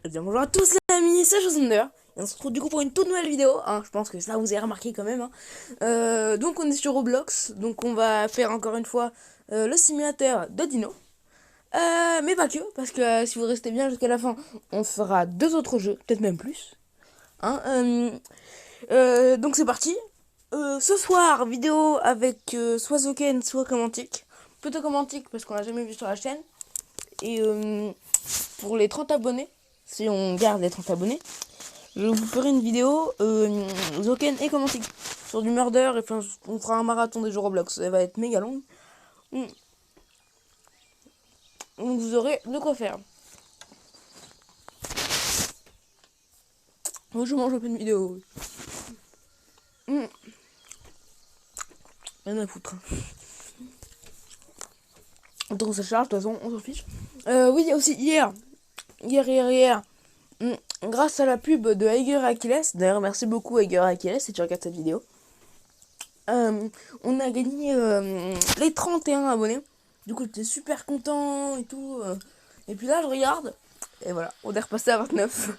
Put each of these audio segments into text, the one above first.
Eh bien, bonjour à tous les amis, c'est Josunder. Et on se retrouve du coup pour une toute nouvelle vidéo. Je pense que ça vous avez remarqué quand même. Donc on est sur Roblox. Donc on va faire encore une fois le simulateur de Dino. Mais pas que, parce que si vous restez bien jusqu'à la fin, on fera deux autres jeux, peut-être même plus. Hein, donc c'est parti. Ce soir, vidéo avec soit Zoken, soit Commentique. Plutôt Commentique parce qu'on l'a jamais vu sur la chaîne. Et pour les 30 abonnés, si on garde les 30 abonnés, je vous ferai une vidéo Zoken et Commentique sur du murder. Et enfin, on fera un marathon des jeux Roblox. Elle va être méga longue. Donc vous aurez de quoi faire. Moi je mange un peu de vidéo. Rien à foutre. Donc ça charge, de toute façon, on s'en fiche. Oui, il y a aussi hier. Grâce à la pub de Heiger Achilles, d'ailleurs merci beaucoup Heiger Achilles si tu regardes cette vidéo, on a gagné les 31 abonnés. Du coup j'étais super content et tout. Et puis là je regarde, et voilà, on est repassé à 29.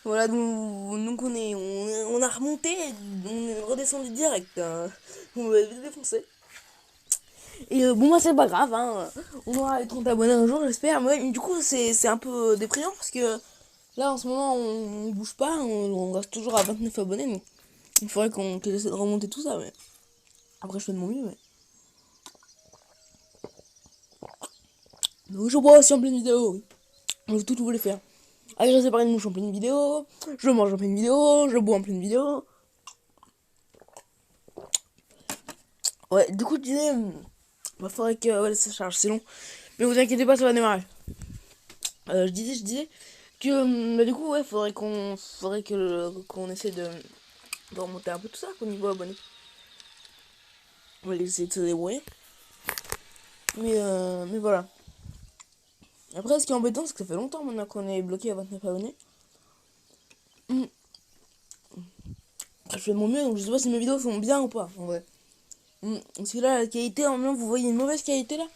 Voilà, donc on a remonté, on est redescendu direct. On va défoncer. Et bon, moi, c'est pas grave, hein. On aura les 30 abonnés un jour, j'espère. Mais du coup, c'est un peu déprimant parce que là, en ce moment, on bouge pas, on reste toujours à 29 abonnés. Donc il faudrait qu'on essaie de remonter tout ça. Mais après, je fais de mon mieux. Mais donc, je bois aussi en pleine vidéo. Je tout voulais faire. Allez, je séparer une mouche en pleine vidéo. Je mange en pleine vidéo. Je bois en pleine vidéo. Ouais, du coup, je disais, bah, faudrait que ouais, ça charge, c'est long. Mais vous inquiétez pas, ça va démarrer. Je disais que bah, du coup, ouais, qu'on essaie de remonter un peu tout ça au niveau abonnés. On va essayer de se débrouiller. Mais voilà. Après, ce qui est embêtant, c'est que ça fait longtemps maintenant qu'on est bloqué à 29 abonnés. Je fais de mon mieux, donc je sais pas si mes vidéos sont bien ou pas, en vrai. Parce que là, la qualité, en même vous voyez une mauvaise qualité là.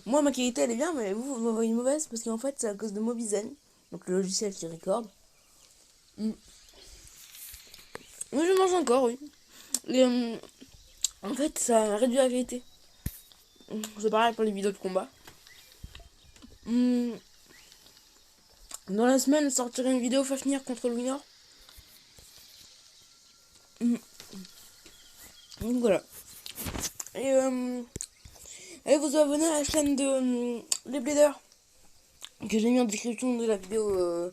Moi, ma qualité elle est bien, mais vous voyez une mauvaise parce qu'en fait, c'est à cause de Mobizen, donc le logiciel qui recorde. Mais je mange encore, oui. Et en fait, ça réduit la qualité. C'est pareil pour les vidéos de combat. Dans la semaine, je sortirai une vidéo Fafnir contre le winner. Donc voilà. Et allez vous abonner à la chaîne de Les Bleeders que j'ai mis en description de la vidéo.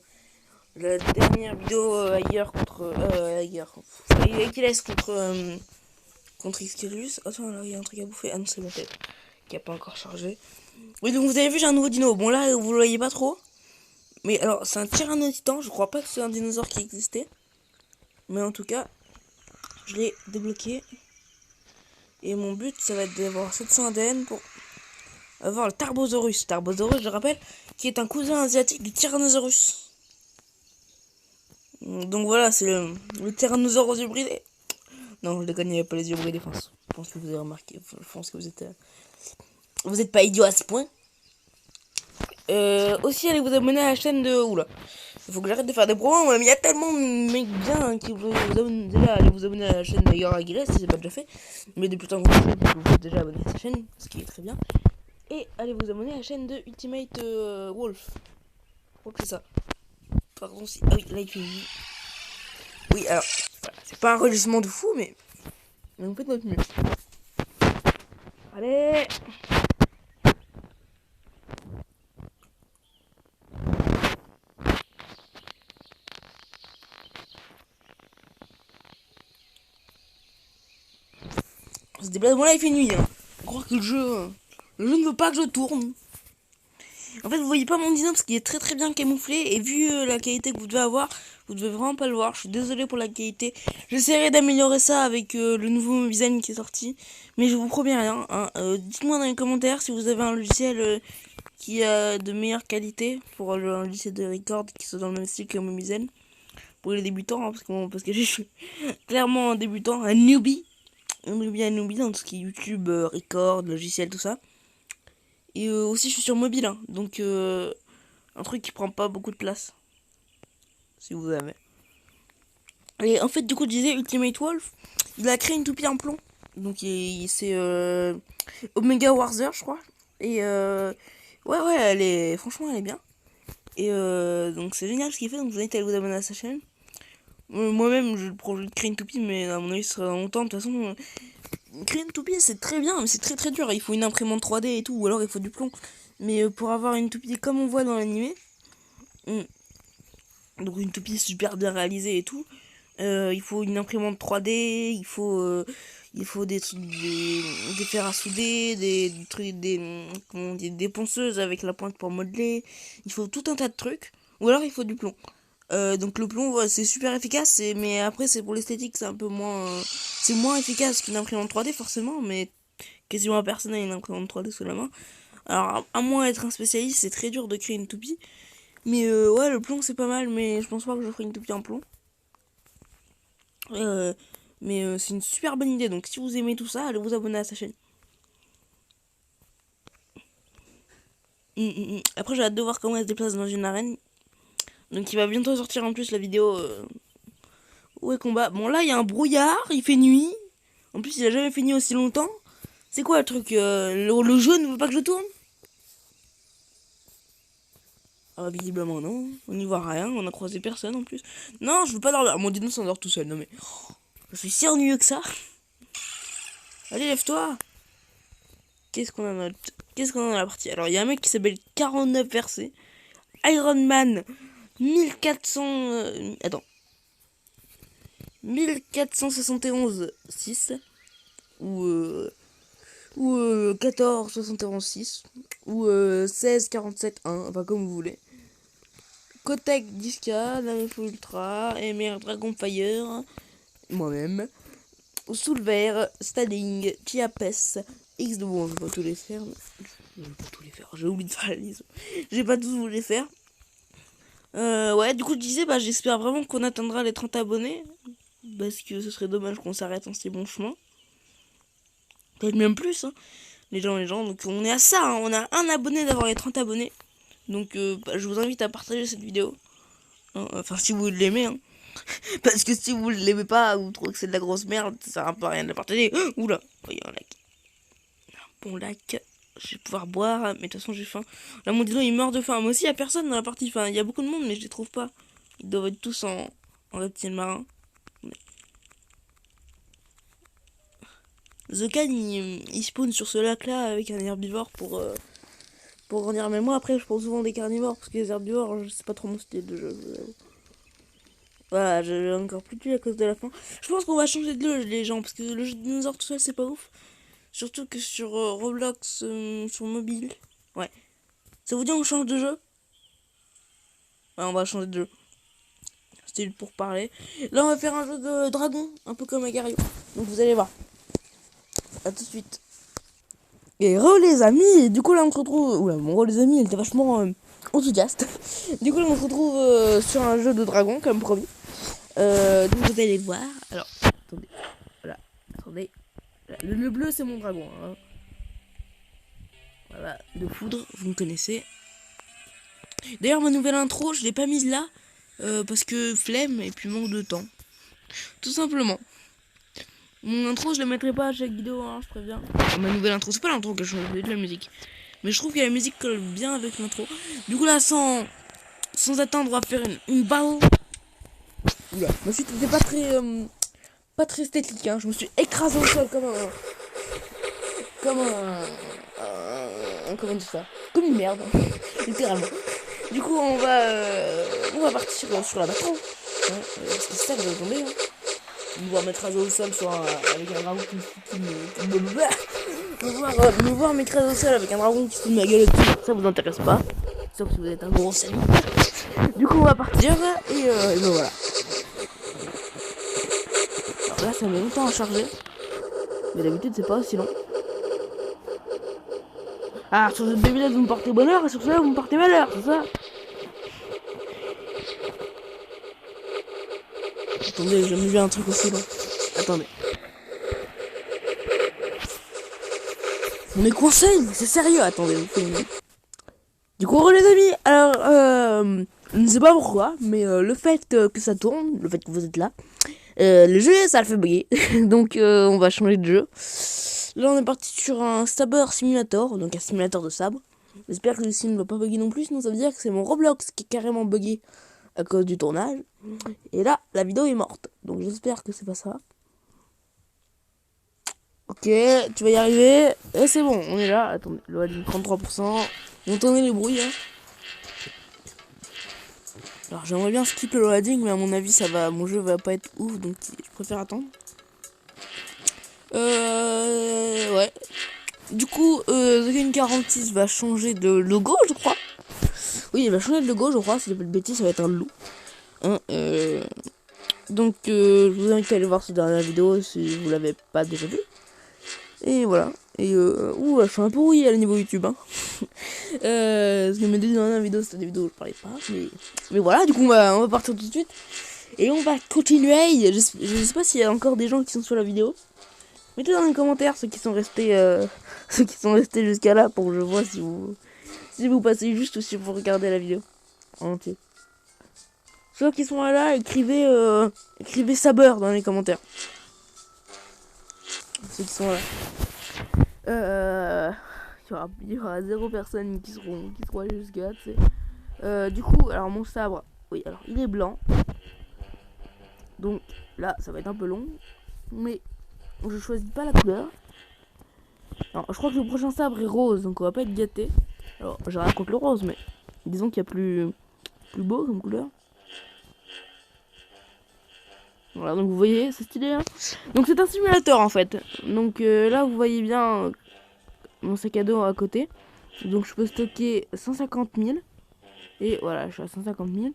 La dernière vidéo ailleurs contre. Ailleurs. Qui laisse contre Xkerius. Attends, là, il y a un truc à bouffer. Ah non, c'est ma tête qui a pas encore chargé. Oui, donc vous avez vu, j'ai un nouveau dino. Bon, là, vous le voyez pas trop. Mais alors, c'est un tyrannotitan. Je crois pas que c'est un dinosaure qui existait. Mais en tout cas, je l'ai débloqué. Et mon but, ça va être d'avoir 700 ADN pour avoir le Tarbosaurus. Tarbosaurus, je rappelle, qui est un cousin asiatique du Tyrannosaurus. Donc voilà, c'est le Tyrannosaurus hybridé. Non, je déconne, il n'y avait pas les yeux bridés. Enfin, je pense que vous avez remarqué. Je pense que vous êtes pas idiot à ce point. Aussi, allez vous abonner à la chaîne de. Oula. Il faut que j'arrête de faire des promos, mais il y a tellement de mecs bien qui vous abonnent. Déjà, allez vous abonner à la chaîne d'ailleurs Aguilera si c'est pas déjà fait. Mais depuis le temps que vous êtes déjà abonné à sa chaîne, ce qui est très bien. Et allez vous abonner à la chaîne de Ultimate Wolf. Je crois que c'est ça. Pardon si. Ah oui, là il fait. Oui, alors. Voilà, c'est pas un rugissement de fou, mais. On fait de notre mieux. Allez! On se déplace. Bon, là il fait nuit. Hein. Je crois que le jeu ne veut pas que je tourne. En fait, vous voyez pas mon dino parce qu'il est très très bien camouflé. Et vu la qualité que vous devez avoir, vous devez vraiment pas le voir. Je suis désolé pour la qualité. J'essaierai d'améliorer ça avec le nouveau design qui est sorti. Mais je vous promets rien. Hein. Dites-moi dans les commentaires si vous avez un logiciel qui a de meilleure qualité. Pour un logiciel de record qui soit dans le même style que Mobizen. Pour les débutants, hein, parce que je suis clairement un débutant, un newbie. Un newbie dans tout ce qui est YouTube, record, logiciel, tout ça. Et aussi, je suis sur mobile, hein, donc un truc qui prend pas beaucoup de place. si vous avez. Et en fait, du coup, je disais, Ultimate Wolf, il a créé une toupie en plomb. Donc, c'est Omega Warzer, je crois. Et ouais, franchement, elle est bien. Et donc, c'est génial ce qu'il fait. Donc, vous invite à vous abonner à sa chaîne. Moi-même, je projette de créer une toupie, mais à mon avis, ce sera longtemps. De toute façon, créer une toupie, c'est très bien, mais c'est très très dur. Il faut une imprimante 3D et tout, ou alors il faut du plomb. Mais pour avoir une toupie comme on voit dans l'animé, donc une toupie super bien réalisée et tout, il faut une imprimante 3D, il faut des fers à souder, des trucs, des ponceuses avec la pointe pour modeler. Il faut tout un tas de trucs, ou alors il faut du plomb. Donc le plomb, ouais, c'est super efficace, mais après c'est pour l'esthétique, c'est un peu moins, c'est moins efficace qu'une imprimante 3D forcément, mais quasiment personne n'a une imprimante 3D sous la main. Alors à moins d'être un spécialiste, c'est très dur de créer une toupie. Mais ouais, le plomb c'est pas mal, mais je pense pas que je ferai une toupie en plomb. Mais c'est une super bonne idée, donc si vous aimez tout ça, allez vous abonner à sa chaîne. Après, j'ai hâte de voir comment elle se déplace dans une arène. Donc il va bientôt sortir en plus la vidéo où est combat. Bon là, il y a un brouillard, il fait nuit. En plus, il a jamais fini aussi longtemps. C'est quoi le truc le jeu ne veut pas que je tourne? Ah, visiblement non, on n'y voit rien, on a croisé personne en plus. Non, je veux pas dormir. Mon dino s'endort tout seul, non mais... je suis si ennuyeux que ça. Allez, lève-toi. Qu'est-ce qu'on a dans la partie? Alors, il y a un mec qui s'appelle 49 versets. Iron Man 1400... attends. 1471 6. Ou 14 71 6. Ou 16 47 1. Enfin, comme vous voulez. Kotek 10K, Namefo Ultra, MR Dragon Fire, moi-même, Soulver, Staling, Chiapes, X de bon, je vais pas tous les faire. J'ai oublié de faire la liste. J'ai pas tous voulu les faire. Ouais, du coup, je disais, bah, j'espère vraiment qu'on atteindra les 30 abonnés. Parce que ce serait dommage qu'on s'arrête en si bon chemin. Peut-être même plus, hein. Les gens. Donc, on est à ça, hein. On a un abonné d'avoir les 30 abonnés. Donc, bah, je vous invite à partager cette vidéo. Enfin, si vous l'aimez, hein. Parce que si vous l'aimez pas, ou trouvez que c'est de la grosse merde, ça sert un peu à rien de la partager. Oula, il y a un lac. Un bon lac. Je vais pouvoir boire, mais de toute façon, j'ai faim. Là, mon dino, il meurt de faim. Moi aussi, il y a personne dans la partie. Enfin, il y a beaucoup de monde, mais je les trouve pas. Ils doivent être tous en reptile marin. The Can, il spawn sur ce lac-là avec un herbivore pour grandir. Mais moi, après, je prends souvent des carnivores, parce que les herbivores, c'est pas trop mon style de jeu. Voilà, j'ai encore plus de à cause de la fin. Je pense qu'on va changer de jeu, les gens, parce que le jeu de dinosaures tout seul, c'est pas ouf. Surtout que sur Roblox, sur mobile. Ouais. Ça vous dit on change de jeu? Ouais, on va changer de jeu. C'était pour parler. Là, on va faire un jeu de dragon, un peu comme Agario. Donc vous allez voir. A tout de suite. Et les amis, du coup là on se retrouve... Oula, mon les amis, il était vachement enthousiaste. Du coup là on se retrouve sur un jeu de dragon, comme promis. Donc vous allez voir. Alors, attendez. Voilà, attendez. Le bleu c'est mon dragon. Hein. Voilà, de foudre, vous me connaissez. D'ailleurs ma nouvelle intro, je l'ai pas mise là. Parce que flemme et puis manque de temps. Tout simplement. Mon intro je la mettrai pas à chaque vidéo, hein, je préviens. Ma nouvelle intro, c'est pas l'intro que je change, de la musique. Mais je trouve que la musique colle bien avec l'intro. Du coup là, sans attendre, on va faire une battle. Oula, ma suite était pas très esthétique, hein. Je me suis écrasé au sol comme un... comment dire ça? Comme une merde, littéralement. Du coup, on va partir sur la battle. Hein, parce que c'est ça que vous attendez, hein. Me voir m'écraser au sol avec un dragon qui me voir m'écraser au sol avec un dragon qui se fout de ma gueule dessus, ça vous intéresse pas, sauf si vous êtes un gros salut. Du coup on va partir et ben voilà. Alors là ça met longtemps à charger, mais d'habitude c'est pas aussi long. Ah, sur cette devinette vous me portez bonheur et sur cela vous me portez malheur, c'est ça? Attendez, j'ai jamais vu un truc aussi long. Attendez. On est coincé, c'est sérieux. Attendez, vous faites une... Du coup, les amis, alors, Je ne sais pas pourquoi, mais le fait que ça tourne, le fait que vous êtes là, le jeu ça le fait bugger. Donc on va changer de jeu. Là on est parti sur un Saber Simulator, donc un simulateur de sabre. J'espère que le sim ne va pas bugger non plus, sinon ça veut dire que c'est mon Roblox qui est carrément buggé à cause du tournage. Et là la vidéo est morte, donc j'espère que c'est pas ça. Ok, tu vas y arriver. Et c'est bon, on est là. Attendez, le loading 33%. Vous entendez les bruits, hein. Alors j'aimerais bien skip le loading, mais à mon avis ça va, mon jeu va pas être ouf, donc je préfère attendre. Ouais. Du coup, The Game 46 va changer de logo, je crois. Oui, il va changer de logo, je crois. Si je dis pas de bêtises, ça va être un loup. Hein, donc, je vous invite à aller voir cette dernière vidéo si vous l'avez pas déjà vu. Et voilà. Et ouh, je suis un peu rouillé à le niveau YouTube, hein. Parce que mes deux dernières vidéos, c'était des vidéos où je parlais pas. Mais voilà, du coup, on va partir tout de suite. Et on va continuer. Je sais pas s'il y a encore des gens qui sont sur la vidéo. Mettez dans les commentaires ceux qui sont restés, ceux qui sont restés jusqu'à là pour que je vois si vous passez juste ou si vous regardez la vidéo en entier. Ceux qui sont là, écrivez Saber dans les commentaires. Ceux qui sont là. Il y aura 0 personnes qui seront allées jusqu'à là. Du coup, alors mon sabre, oui, alors il est blanc. Donc là, ça va être un peu long, mais je choisis pas la couleur. Alors, je crois que le prochain sabre est rose, donc on va pas être gâté. Alors, j'ai rien contre le rose, mais disons qu'il y a plus beau comme couleur. Voilà, donc vous voyez, c'est stylé, hein. Donc c'est un simulateur en fait. Donc là, vous voyez bien mon sac à dos à côté. Donc je peux stocker 150 000. Et voilà, je suis à 150 000.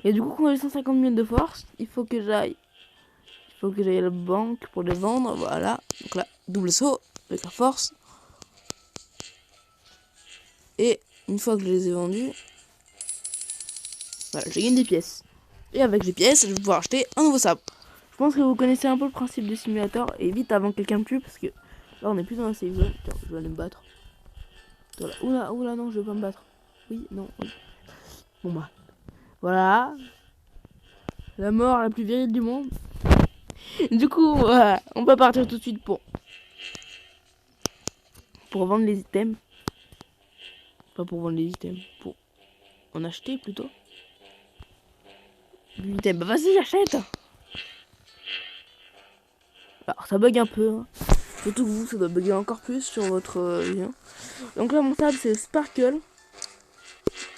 Et du coup, quand j'ai 150 000 de force, il faut que j'aille à la banque pour les vendre. Voilà, donc là, double saut avec la force. Et une fois que je les ai vendus, voilà, j'ai gagné des pièces. Et avec les pièces, je vais pouvoir acheter un nouveau sabre. Je pense que vous connaissez un peu le principe du simulateur. Et vite avant que quelqu'un me tue, parce que là on est plus dans la save zone. Tiens, je vais aller me battre. Voilà. Oula, non, je vais pas me battre. Oui, non. Oui. Bon bah. Voilà. La mort la plus virile du monde. Du coup, voilà, on peut partir tout de suite pour vendre les items. Pas pour vendre les items, pour en acheter plutôt. L'item, bah vas-y, achète. Alors ça bug un peu, hein. Surtout que vous, ça doit bugger encore plus sur votre lien. Donc là, mon sable, c'est Sparkle.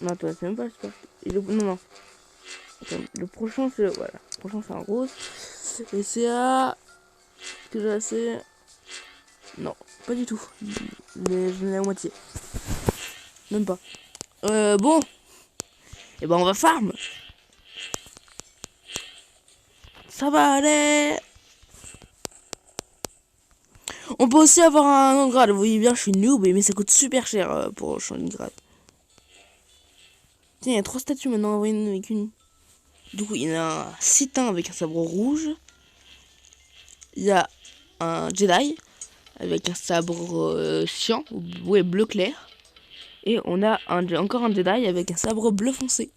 Non, attends, c'est même pas le Sparkle. Non. Attends, le prochain, c'est... Voilà. Le prochain, c'est un rose. Et c'est à... que j'ai assez... Non, pas du tout. Mais je l'ai à moitié. Même pas. Bon. Et ben, on va farm. Ça va aller. On peut aussi avoir un autre grade. Vous voyez bien, je suis noob, mais ça coûte super cher pour changer de grade. Tiens, il y a 3 statues maintenant, envoyez une avec une. Du coup, il y en a un Citin avec un sabre rouge. Il y a un Jedi avec un sabre cyan, ouais, bleu clair. Et on a encore un Jedi avec un sabre bleu foncé.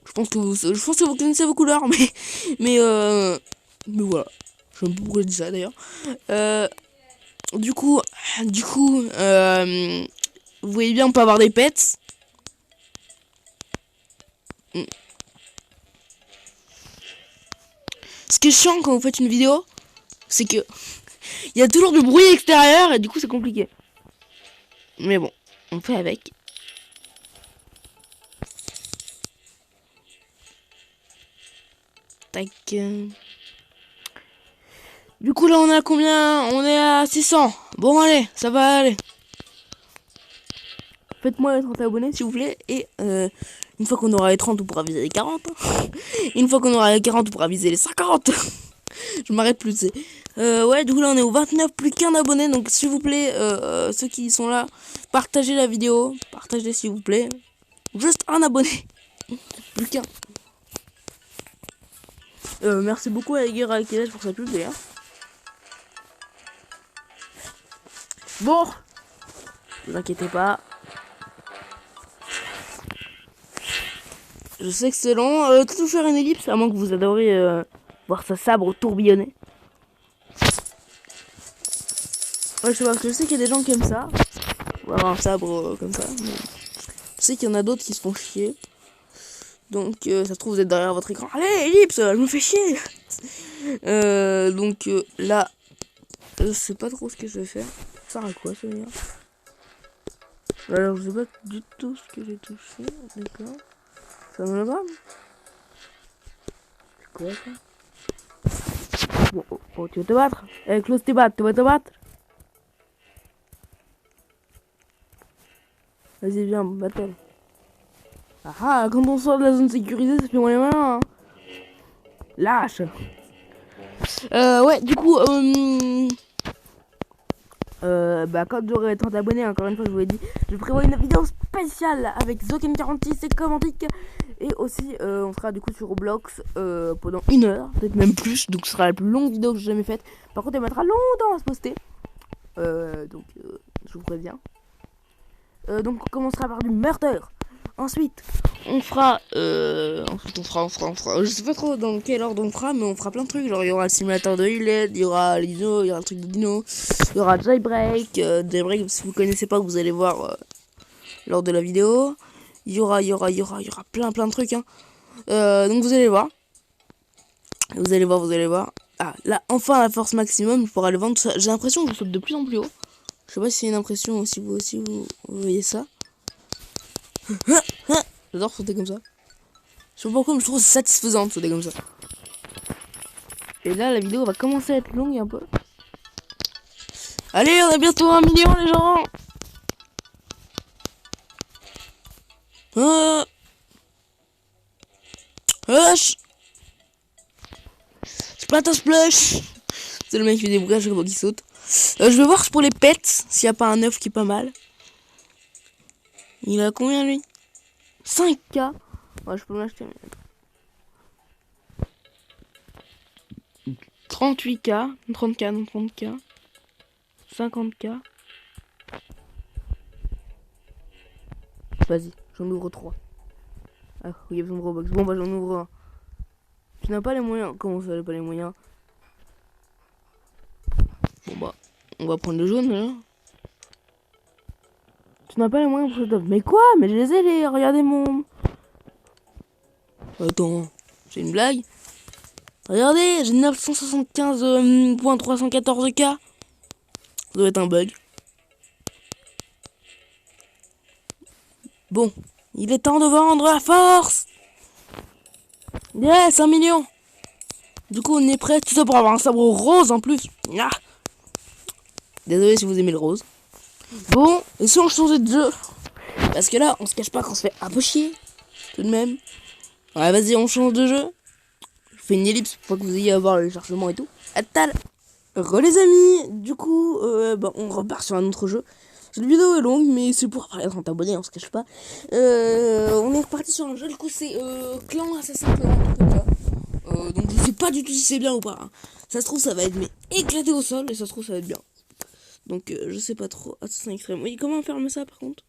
Je pense que vous connaissez vos couleurs, mais voilà. Je sais pas pourquoi je dis ça d'ailleurs. Du coup, vous voyez bien, on peut avoir des pets. Ce qui est chiant quand vous faites une vidéo, c'est que il y a toujours du bruit extérieur et du coup c'est compliqué. Mais bon, on fait avec. Tac. Du coup là on est à combien? On est à 600. Bon allez, ça va aller. Faites-moi les 30 abonnés s'il vous plaît. Et une fois qu'on aura les 30, on pourra viser les 40. Une fois qu'on aura les 40, on pourra viser les 50. Je m'arrête plus. Ouais, du coup là on est au 29, plus qu'un abonné. Donc s'il vous plaît, ceux qui sont là, partagez la vidéo. Partagez s'il vous plaît. Juste un abonné. Plus qu'un. Merci beaucoup à Aguirre Alqueles pour sa pub d'ailleurs. Bon, ne vous inquiétez pas. Je sais que c'est long. Tout faire une ellipse, à moins que vous adorez voir sa sabre tourbillonner. Ouais, je sais pas, parce que je sais qu'il y a des gens qui aiment ça. Voir un sabre comme ça. Mais je sais qu'il y en a d'autres qui se font chier. Donc, ça se trouve, vous êtes derrière votre écran. Allez, ellipse, je me fais chier. Donc, là, je sais pas trop ce que je vais faire. Ça sert à quoi, ça veut dire? Alors, je sais pas du tout ce que j'ai touché. D'accord. Ça me va. C'est quoi ça? Bon, oh, tu vas te battre? Eh, close tes battes, tu vas te battre? Vas-y, viens, battle. Ah ah, quand on sort de la zone sécurisée, ça fait moins les mains. Hein. Lâche. Ouais, du coup, bah, quand j'aurai 30 abonnés, encore une fois, je vous l'ai dit, je prévois une vidéo spéciale avec Zoken46 et Commentique. Et aussi, on sera du coup sur Roblox pendant 1 heure, peut-être même plus. Donc, ce sera la plus longue vidéo que j'ai jamais faite. Par contre, elle mettra longtemps à se poster. Donc, je vous préviens. Donc, on commencera par du meurtre. Ensuite, on fera, je sais pas trop dans quel ordre on fera, mais on fera plein de trucs. Genre, il y aura le simulateur de Hillhead, il y aura les dinos, il y aura le truc de dino, il y aura Jailbreak. Jailbreak, si vous connaissez pas, vous allez voir lors de la vidéo. Il y aura plein de trucs. Hein. Donc, vous allez voir. Vous allez voir. Ah, là, enfin, la force maximum pour aller vendre. J'ai l'impression que je saute de plus en plus haut. Je sais pas si c'est une impression, si vous aussi, vous voyez ça. J'adore sauter comme ça. Je sais pas pourquoi, mais je trouve satisfaisant de sauter comme ça. Et là, la vidéo va commencer à être longue un peu. Allez, on a bientôt 1 million, les gens. Splash. C'est le mec qui fait des bruits à chaque fois qu'il saute. Je vais voir pour les pets, s'il n'y a pas un œuf qui est pas mal. Il a combien, lui? 5K. Ouais, je peux m'acheter. 38K, 30K, non 30K, 50K. Vas-y, j'en ouvre 3. Ah, il y a besoin de Robux. Bon, bah j'en ouvre un. Tu n'as pas les moyens. Comment ça, j'ai pas les moyens? Bon, bah, on va prendre le jaune, là. Tu n'as pas les moyens pour ce top. Mais quoi? Mais je les ai, les. Regardez mon. Attends, c'est une blague? Regardez, j'ai 975.314K. Ça doit être un bug. Bon, il est temps de vendre la force. Yes, 1 million. Du coup, on est prêt. Tout ça pour avoir un sabre rose en plus. Ah. Désolé si vous aimez le rose. Bon, et si on changeait de jeu? Parce que là, on se cache pas qu'on se fait un peu chier. Tout de même. Ouais, vas-y, on change de jeu. Je fais une ellipse pour que vous ayez à voir le chargement et tout. Attal. Les amis, du coup, bah, on repart sur un autre jeu. Cette vidéo est longue, mais c'est pour parler à 30 abonnés, on se cache pas. On est reparti sur un jeu, du coup c'est Clan Assassin, Clan, un truc comme ça. Donc je sais pas du tout si c'est bien ou pas. Hein. Ça se trouve ça va être mais éclaté au sol, et ça se trouve ça va être bien. Donc je sais pas trop. Assassin extrême. Oui, comment fermer ça par contre?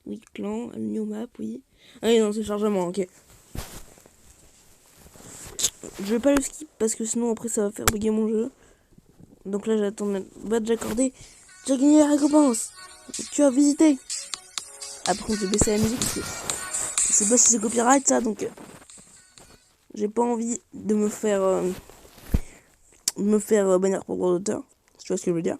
Oui, Clan, new map, oui. Ah oui, non, c'est chargement, ok. Je vais pas le skip parce que sinon après ça va faire bugger mon jeu. Donc là j'attends badge accordé. Tu as gagné la récompense. Tu as visité. Ah par contre j'ai baissé la musique parce que je sais pas si c'est copyright ça donc j'ai pas envie de me faire bannir pour droit d'auteur. Tu vois ce que je veux dire.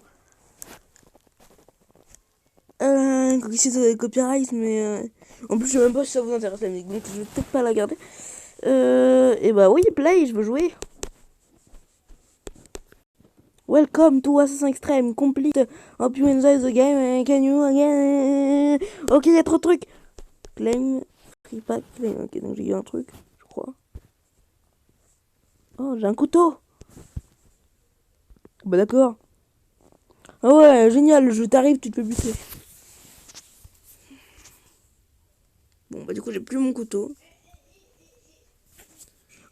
Ici ça va être copyright mais en plus je sais même pas si ça vous intéresse la musique donc je vais peut-être pas la garder. Et bah oui play, je veux jouer. Welcome to Assassin's Extreme Complete. Hope you enjoy the game. Can you again? Ok, il y a trop de trucs. Claim. Free pack. Claim. Ok, donc j'ai eu un truc, je crois. Oh, j'ai un couteau. Bah d'accord. Ah ouais, génial, le jeu t'arrive, tu te fais buter. Bon, bah du coup, j'ai plus mon couteau.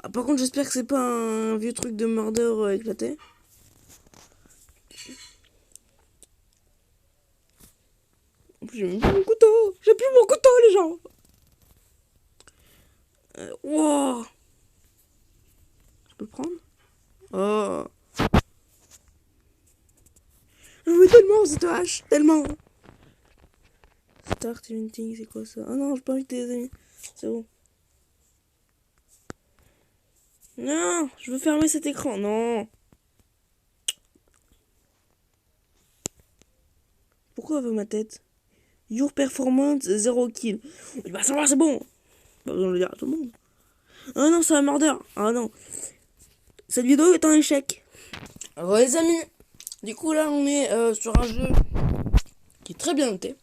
Ah, par contre, j'espère que c'est pas un vieux truc de murder éclaté. En plus, j'ai plus mon couteau. J'ai plus mon couteau, les gens. Wow. Je peux le prendre? Oh. Je veux tellement cette hache, tellement. Start eventing, c'est quoi ça? Oh non, j'ai pas envie de tes amis. C'est bon. Non, je veux fermer cet écran. Non. Pourquoi elle veut ma tête? Your performance, 0 kill. Bah ça va, c'est bon. Pas besoin de le dire à tout le monde. Ah non, c'est un mordeur. Ah non. Cette vidéo est un échec. Alors les amis, du coup là on est sur un jeu qui est très bien noté.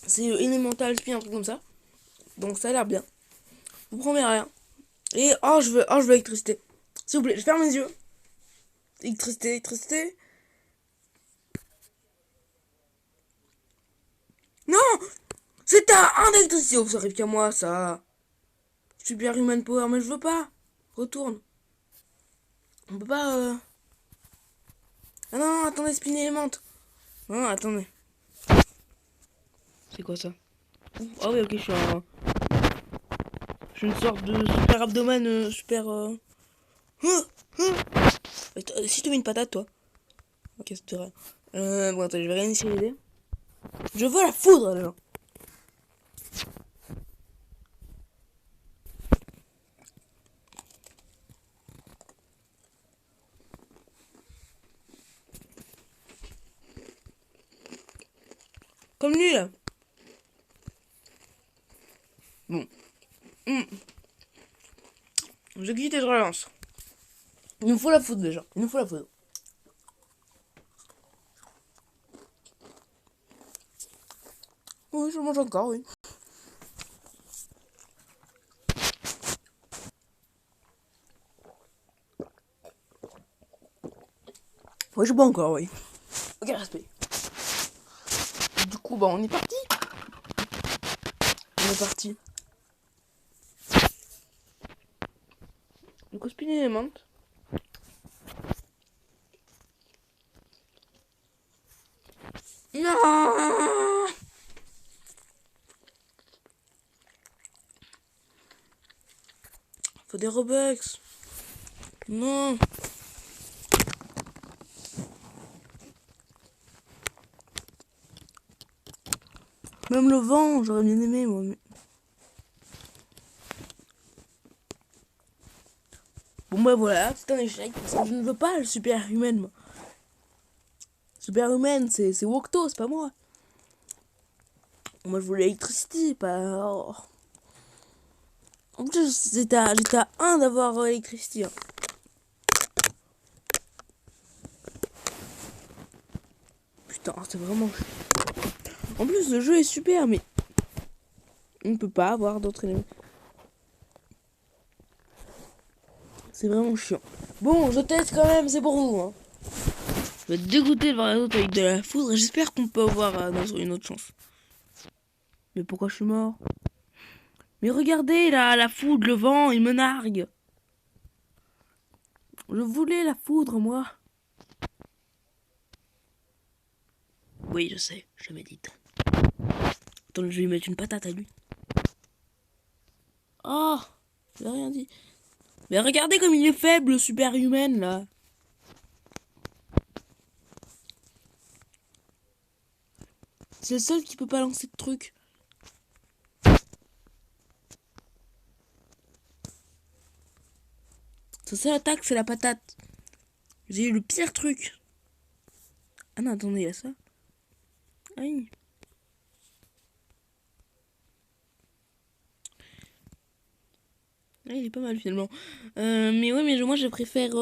C'est Elemental Spin, un truc comme ça. Donc ça a l'air bien. Vous promets rien. Et je veux l'électricité. S'il vous plaît, je ferme mes yeux. Électricité, électricité. Non, c'était un d'électricité. Oh, ça arrive qu'à moi, ça. Super Human Power, mais je veux pas. Retourne. On peut pas. Ah non, attendez, Spin Element. Non, attendez. C'est quoi ça? Ah oui, ok, je suis une sorte de super abdomen, super. Si je te mets une patate, toi. Ok, c'est vrai. Bon, attends, je vais réinitialiser l'idée. Je veux la foudre, les gens. Comme lui, là. Bon. Je quitte et je relance. Il nous faut la foudre, déjà. Il nous faut la foudre. Oui, je mange encore, oui. Oui, je bois encore, oui. Ok, respect. Du coup, bah, on est parti. On est parti. Du coup, Spin Element. Non. Faut des Robux. Non. Même le vent, j'aurais bien aimé, moi. Mais... Bon, bah voilà, c'est un échec. Parce que je ne veux pas le super humain, moi. Super humain, c'est Wokto, c'est pas moi. Moi, je voulais l'électricité, pas... Oh. En plus, j'étais à 1 d'avoir l'électricité. Hein. Putain, c'est vraiment... En plus, le jeu est super, mais... On ne peut pas avoir d'autres éléments. C'est vraiment chiant. Bon, je teste quand même, c'est pour vous. Hein. Je vais être dégoûté de voir les autres avec de la foudre. J'espère qu'on peut avoir une autre chance. Mais pourquoi je suis mort? Mais regardez là, la foudre, le vent, il me nargue. Je voulais la foudre, moi. Oui, je sais, je médite. Attends, je vais lui mettre une patate à lui. Oh, j'ai rien dit. Mais regardez comme il est faible, le super humain, là. C'est le seul qui peut pas lancer de truc. Sa seule attaque, c'est la patate. J'ai eu le pire truc. Ah non, attendez, il y a ça. Aïe. Ah, il est pas mal finalement. Mais ouais, mais moi je préfère.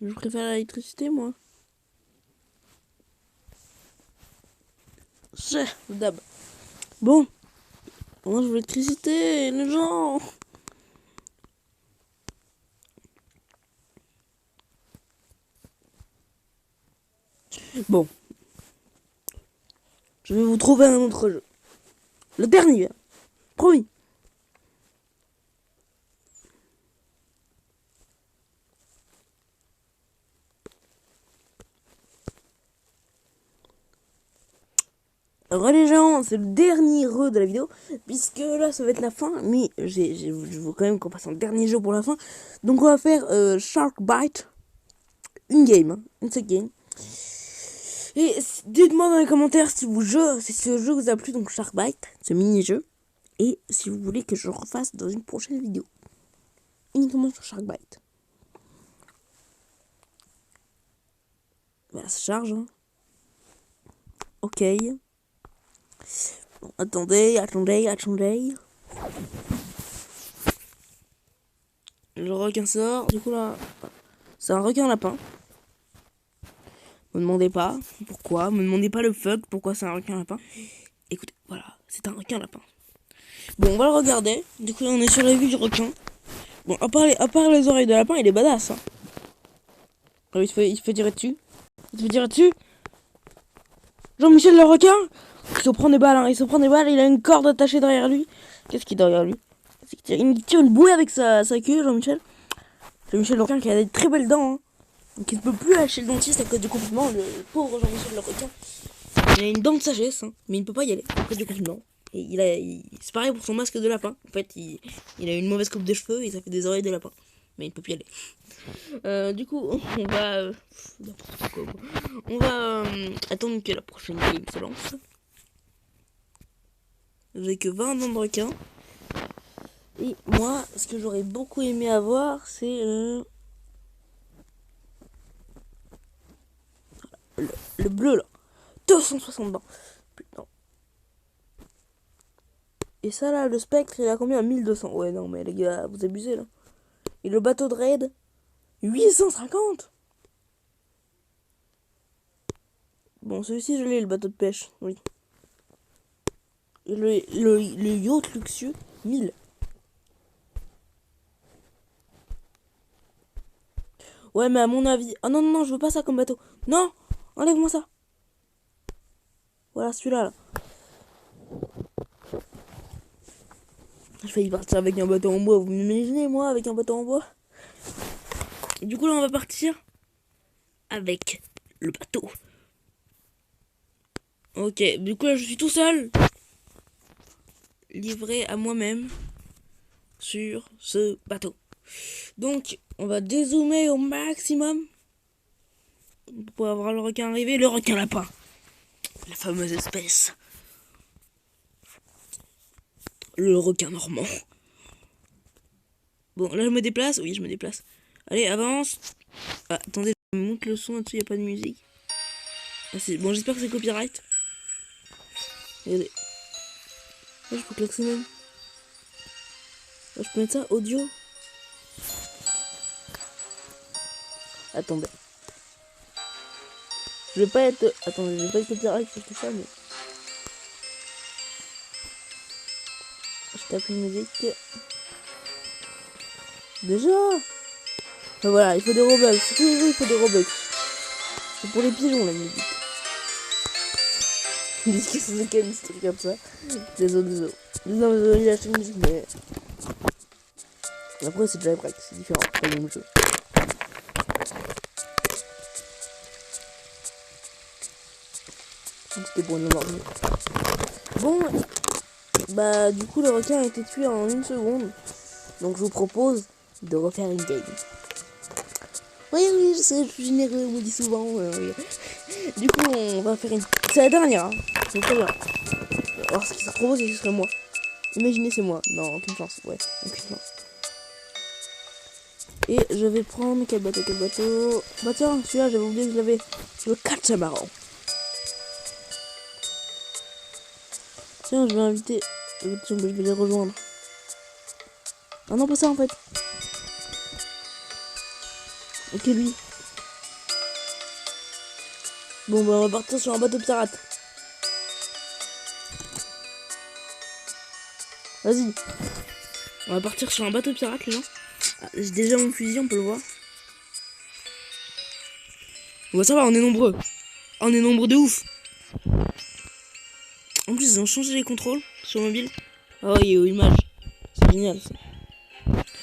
Je préfère l'électricité, moi. C'est d'hab. Bon. Moi je veux l'électricité, les gens. Bon. Je vais vous trouver un autre jeu. Le dernier. Promis. Alors les gens, c'est le dernier re de la vidéo, puisque là ça va être la fin, mais je veux quand même qu'on passe un dernier jeu pour la fin. Donc on va faire Shark Bite, une game, une seule game. Et dites-moi dans les commentaires si ce jeu vous a plu, donc Shark Bite, ce mini-jeu, et si vous voulez que je le refasse dans une prochaine vidéo. Uniquement sur Shark Bite. Voilà, ça charge. Hein. Ok. Bon, attendez. Le requin sort. Du coup là, c'est un requin lapin. Me demandez pas pourquoi. Me demandez pas le fuck pourquoi c'est un requin lapin. Écoutez, voilà, c'est un requin lapin. Bon, on va le regarder. Du coup là, on est sur la vue du requin. Bon, à part les oreilles de lapin, il est badass. Hein. Alors, il se fait tirer dessus. Jean-Michel le requin. Il se prend des balles, il a une corde attachée derrière lui. Qu'est-ce qu'il a derrière lui? Il tire une bouée avec sa queue, Jean-Michel. Jean-Michel le requin qui a des très belles dents. Hein. Donc il ne peut plus aller chez le dentiste à cause du confinement. Le pauvre Jean-Michel le requin. Il a une dent de sagesse, hein, mais il ne peut pas y aller à cause du confinement. Et c'est pareil pour son masque de lapin. En fait, il a une mauvaise coupe de cheveux et ça fait des oreilles de lapin. Mais il ne peut plus y aller. Du coup, on va... on va attendre que la prochaine game se lance. J'ai que 20 dents de requin. Et moi, ce que j'aurais beaucoup aimé avoir, c'est le bleu là. 260 dents. Putain. Et ça là, le spectre, il a combien? 1200. Ouais, non, mais les gars, vous abusez là. Et le bateau de raid, 850. Bon, celui-ci, je l'ai, le bateau de pêche, oui. Et le yacht luxueux, 1000. Ouais, mais à mon avis... Oh non, non, non, je veux pas ça comme bateau. Non, enlève-moi ça. Voilà, celui-là, là. Je failli partir avec un bateau en bois. Vous m'imaginez, moi, avec un bateau en bois? Et du coup, là, on va partir avec le bateau. Ok, du coup, là, je suis tout seul. Livré à moi-même sur ce bateau. Donc, on va dézoomer au maximum pour avoir le requin arrivé. Le requin lapin. La fameuse espèce. Le requin normand. Bon, là, je me déplace. Oui, je me déplace. Allez, avance. Ah, attendez, je monte le son là-dessus, il n'y a pas de musique. Ah, bon, j'espère que c'est copyright. Regardez. Là, je peux klaxonner. Là, je peux mettre ça, audio. Attendez. Je vais pas être... Attendez, je vais pas être copyright sur tout ça, mais... Je tape une musique. Déjà. Enfin, voilà, il faut des Robux. Sur tous les jeux, il faut des Robux. C'est pour les pigeons, la musique. Ils disent que c'est quand même des trucs comme ça. Désolé. Désolé, j'ai acheté une musique, mais... Après, c'est déjà break, c'est différent. C'est pas le même jeu. C'était pour une ordi. Bon, bah du coup le requin a été tué en 1 seconde. Donc je vous propose de refaire une game. Oui, je sais, je suis généreux, on me dit souvent. Oui. Du coup, on va faire une... C'est la dernière, hein. C'est très bien. Alors ce qui se propose, ce serait moi. Imaginez, c'est moi. Non, aucune chance. Ouais, aucune chance. Et je vais prendre... Quel bateau? Bah tiens, celui-là, j'avais oublié que je l'avais. Le catamaran. Tiens, je vais inviter... Je vais les rejoindre. Ah non, pas ça en fait. Ok, lui. Bon, bah on va partir sur un bateau pirate. Vas-y. On va partir sur un bateau pirate, les gens. Ah, j'ai déjà mon fusil, on peut le voir. Bon, ça va, on est nombreux. On est nombreux de ouf. En plus, ils ont changé les contrôles sur mobile. Ah oui, image. C'est génial ça.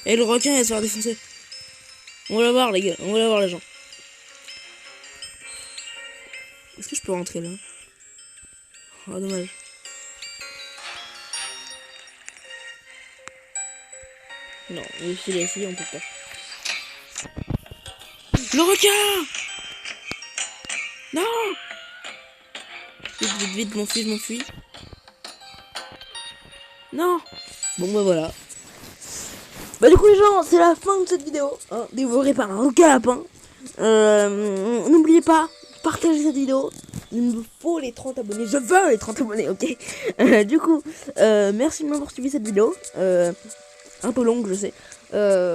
Et le requin, il va se faire défoncer. On va la voir, les gars. On va la voir, les gens. Est-ce que je peux rentrer là? Oh, dommage. Non, je l'ai essayé, on peut pas. Le requin! Non! Vite, vite, vite, je m'enfuis. Non! Bon, bah voilà. Bah du coup les gens, c'est la fin de cette vidéo, hein, dévorée par un requin lapin. N'oubliez pas, partagez cette vidéo. Il me faut les 30 abonnés, je veux les 30 abonnés, ok. Du coup, merci de m'avoir suivi cette vidéo. Un peu longue, je sais.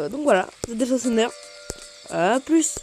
Donc voilà, c'était Façonneur. À plus.